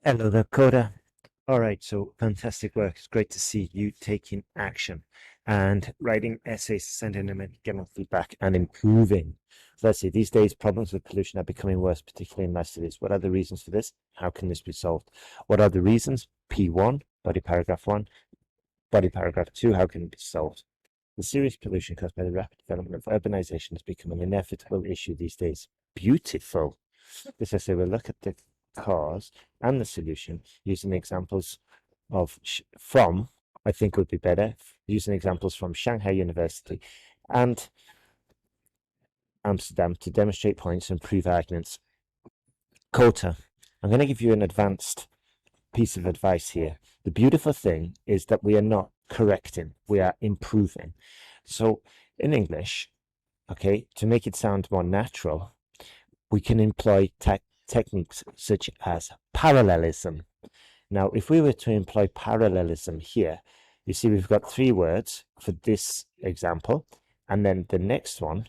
Hello there, Kota. All right, so fantastic work. It's great to see you taking action and writing essays, sending them in, getting feedback, and improving. So let's see, these days problems with pollution are becoming worse, particularly in life cities. What are the reasons for this? How can this be solved? What are the reasons? P1, body paragraph 1, body paragraph 2, how can it be solved? The serious pollution caused by the rapid development of urbanization has become an inevitable issue these days. Beautiful. This essay will look at the cause and the solution using examples of from, I think would be better, using examples from Shanghai University and Amsterdam to demonstrate points and prove arguments. Kota, I'm going to give you an advanced piece of advice here. The beautiful thing is that we are not correcting, we are improving. So in English, okay, to make it sound more natural, we can employ techniques such as parallelism. Now, if we were to employ parallelism here, you see we've got three words for this example, and then the next one,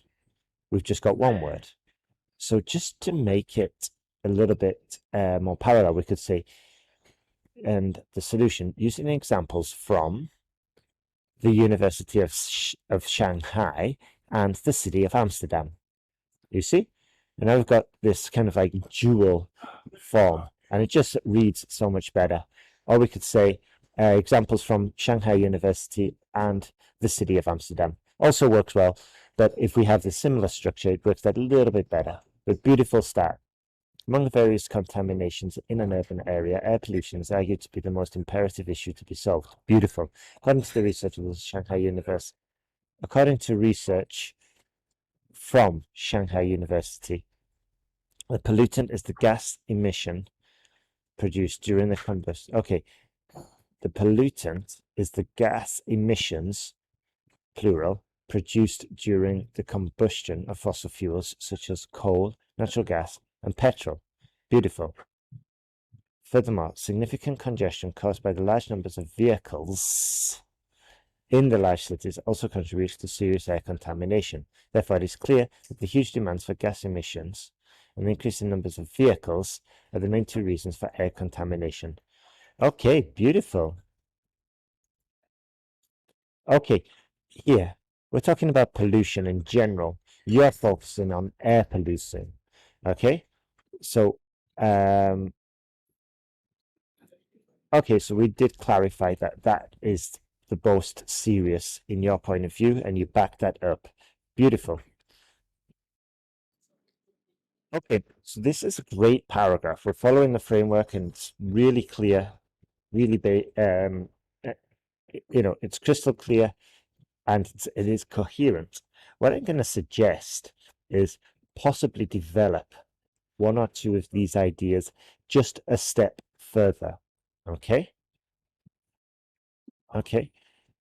we've just got one word. So just to make it a little bit more parallel, we could say, and the solution, using examples from the University of Shanghai and the city of Amsterdam. You see? And now we've got this kind of like dual form, and it just reads so much better. Or we could say examples from Shanghai University and the city of Amsterdam. Also works well, but if we have the similar structure, it works a little bit better. But beautiful start. Among the various contaminations in an urban area, air pollution is argued to be the most imperative issue to be solved. Beautiful. According to the research of the Shanghai University, according to research from Shanghai University, the pollutant is the gas emission produced during the combustion. Okay, the pollutant is the gas emissions, plural, produced during the combustion of fossil fuels such as coal, natural gas, and petrol. Beautiful. Furthermore, significant congestion caused by the large numbers of vehicles in the large cities also contributes to serious air contamination. Therefore, it is clear that the huge demands for gas emissions and the increasing numbers of vehicles are the main two reasons for air contamination. Okay, beautiful. Okay, here, we're talking about pollution in general. You're focusing on air pollution. Okay, so, okay, so we did clarify that that is the most serious in your point of view, and you back that up. Beautiful. Okay, so this is a great paragraph. We're following the framework and it's really clear, really, it's crystal clear and it is coherent. What I'm going to suggest is possibly develop one or two of these ideas just a step further. Okay? Okay.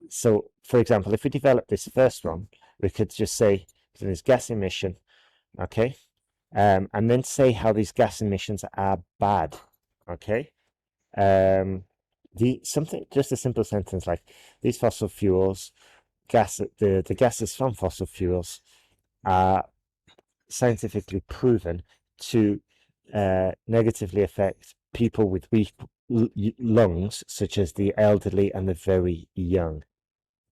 So, for example, if we develop this first one, we could just say there's gas emission, okay? And then say how these gas emissions are bad, okay? Just a simple sentence like these fossil fuels, the gases from fossil fuels are scientifically proven to negatively affect people with weak lungs, such as the elderly and the very young.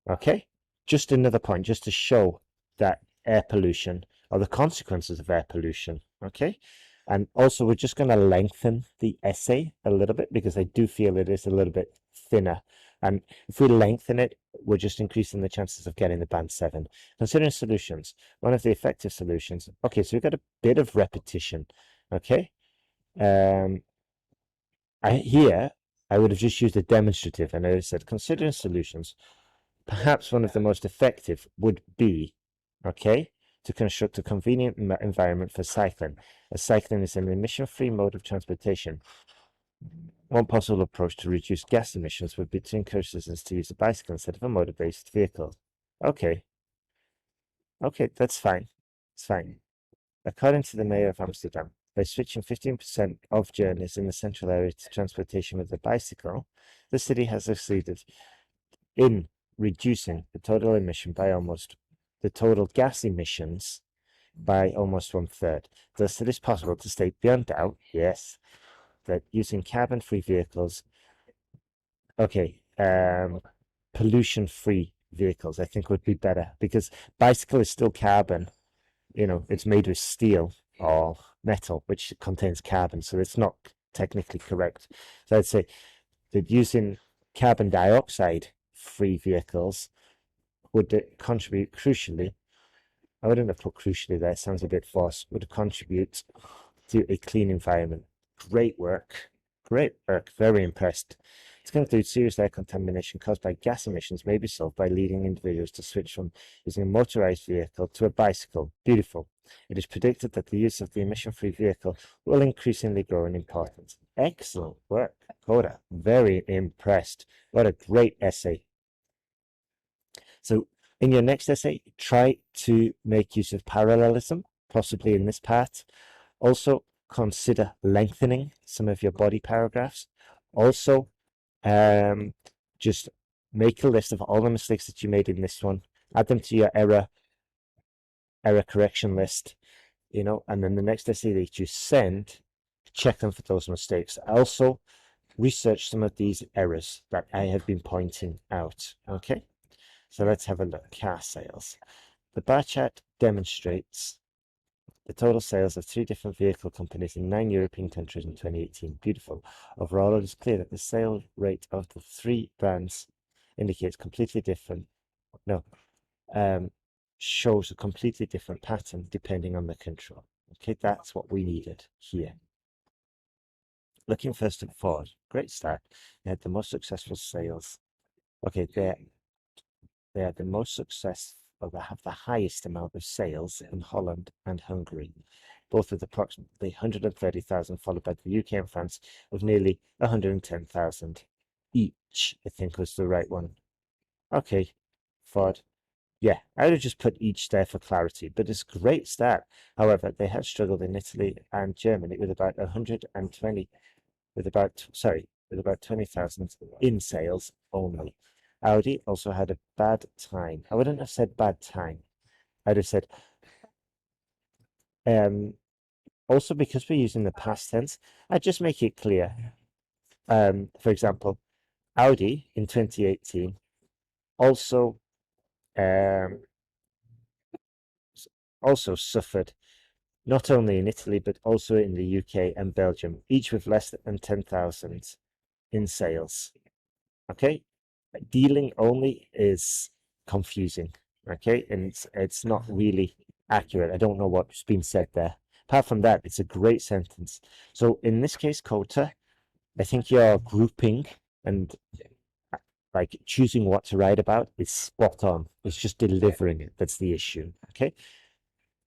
Okay, just another point, just to show that air pollution or the consequences of air pollution. Okay, and also we're just going to lengthen the essay a little bit because I do feel it is a little bit thinner. And if we lengthen it, we're just increasing the chances of getting the band 7. Considering solutions, one of the effective solutions. Okay, so we've got a bit of repetition. Okay, here I would have just used a demonstrative and I would have said considering solutions. Perhaps one of the most effective would be, okay, to construct a convenient environment for cycling, as cycling is an emission-free mode of transportation. One possible approach to reduce gas emissions would be to encourage citizens to use a bicycle instead of a motor-based vehicle. Okay, that's fine. It's fine. According to the mayor of Amsterdam, by switching 15% of journeys in the central area to transportation with a bicycle, the city has succeeded in reducing the total gas emissions by almost 1/3. Thus, it is possible to state beyond doubt, yes, that using carbon-free vehicles, okay, pollution-free vehicles, I think would be better because bicycle is still carbon. You know, it's made with steel or metal, which contains carbon, so it's not technically correct. So I'd say that using carbon dioxide free vehicles would contribute crucially. I wouldn't have put crucially there, it sounds a bit forced, would contribute to a clean environment. Great work. Great work. Very impressed. To conclude, serious air contamination caused by gas emissions may be solved by leading individuals to switch from using a motorized vehicle to a bicycle. Beautiful. It is predicted that the use of the emission-free vehicle will increasingly grow in importance. Excellent work, Kota. Very impressed. What a great essay. So in your next essay, try to make use of parallelism, possibly in this part. Also, consider lengthening some of your body paragraphs. Also, just make a list of all the mistakes that you made in this one, add them to your error correction list, you know, and then the next essay that you send, check them for those mistakes. Also, research some of these errors that I have been pointing out. Okay, so let's have a look. Car sales. The bar chart demonstrates the total sales of 3 different vehicle companies in 9 European countries in 2018. Beautiful. Overall, it is clear that the sale rate of the 3 brands indicates completely different, shows a completely different pattern depending on the country. Okay, that's what we needed here. Looking first at Ford, great start. They had the most successful sales. Okay, they are the most successful, they have the highest amount of sales in Holland and Hungary, both with approximately 130,000, followed by the UK and France with nearly 110,000 each, I think was the right one. Okay, Ford. Yeah, I would have just put each there for clarity, but it's a great start. However, they have struggled in Italy and Germany with about 120, with about 20,000 in sales only. Audi also had a bad time. I wouldn't have said bad time. I'd have said, also because we're using the past tense, I'd just make it clear. For example, Audi in 2018 also suffered not only in Italy but also in the UK and Belgium, each with less than 10,000 in sales. Okay, dealing only is confusing. Okay, and it's not really accurate. I don't know what's been said there. Apart from that, it's a great sentence. So in this case, Kota, I think your grouping and like choosing what to write about is spot on. It's just delivering it that's the issue. Okay,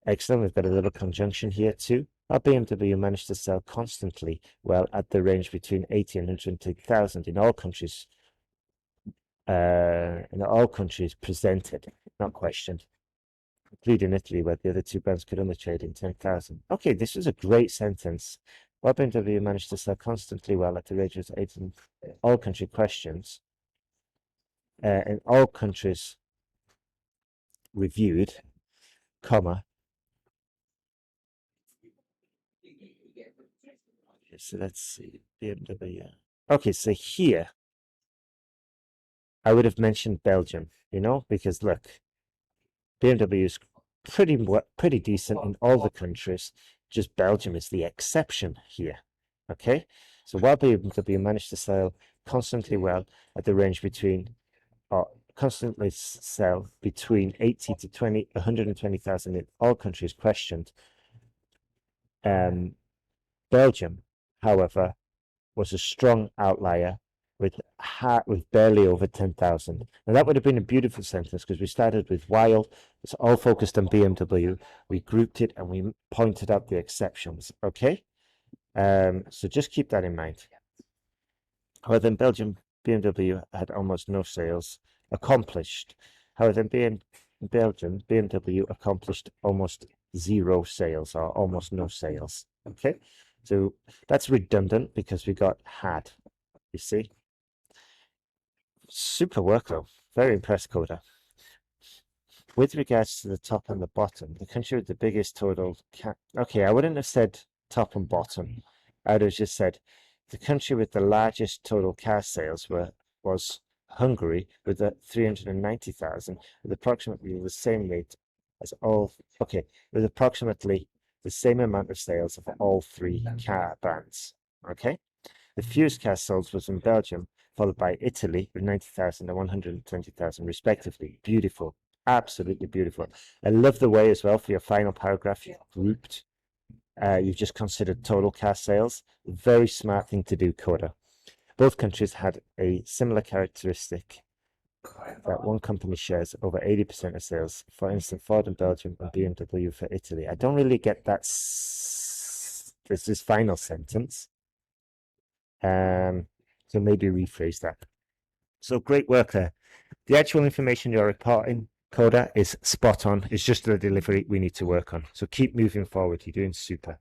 excellent. We've got a little conjunction here too. Our BMW managed to sell constantly well at the range between 80 and 120,000 in all countries presented, not questioned, including Italy, where the other 2 brands could only trade in 10,000. Okay, this was a great sentence. While BMW managed to sell constantly well at the range of 80 in all country questions, in all countries reviewed, comma. Okay, so let's see, BMW. Okay, so here, I would have mentioned Belgium, you know, because look, BMW is pretty decent in all the countries. Just Belgium is the exception here. Okay, so while BMW managed to sell constantly well at the range between, or constantly sell between 80 to 120,000 in all countries questioned, Belgium, however, was a strong outlier with barely over 10,000. Now that would have been a beautiful sentence because we started with while it's all focused on BMW, we grouped it and we pointed out the exceptions. Okay, so just keep that in mind. However, in Belgium, BMW had almost no sales accomplished. However, in Belgium, BMW accomplished almost 0 sales or almost no sales. Okay, so that's redundant because we got had. You see, super work though. Very impressed, Kota. With regards to the top and the bottom, the country with the biggest total. Okay, I wouldn't have said top and bottom. I would have just said The country with the largest total car sales was Hungary with 390,000, with approximately the same rate as with approximately the same amount of sales of all three car brands. Okay, the fewest cars sold was in Belgium, followed by Italy with 90,000 and 120,000 respectively. Beautiful, absolutely beautiful. I love the way as well for your final paragraph you've grouped. You've just considered total car sales. Very smart thing to do, Kota. Both countries had a similar characteristic that one company shares over 80% of sales. For instance, Ford in Belgium and BMW for Italy. I don't really get that. This final sentence. So maybe rephrase that. So great work there. The actual information you're reporting, Kota, is spot on. It's just the delivery we need to work on. So keep moving forward. You're doing super.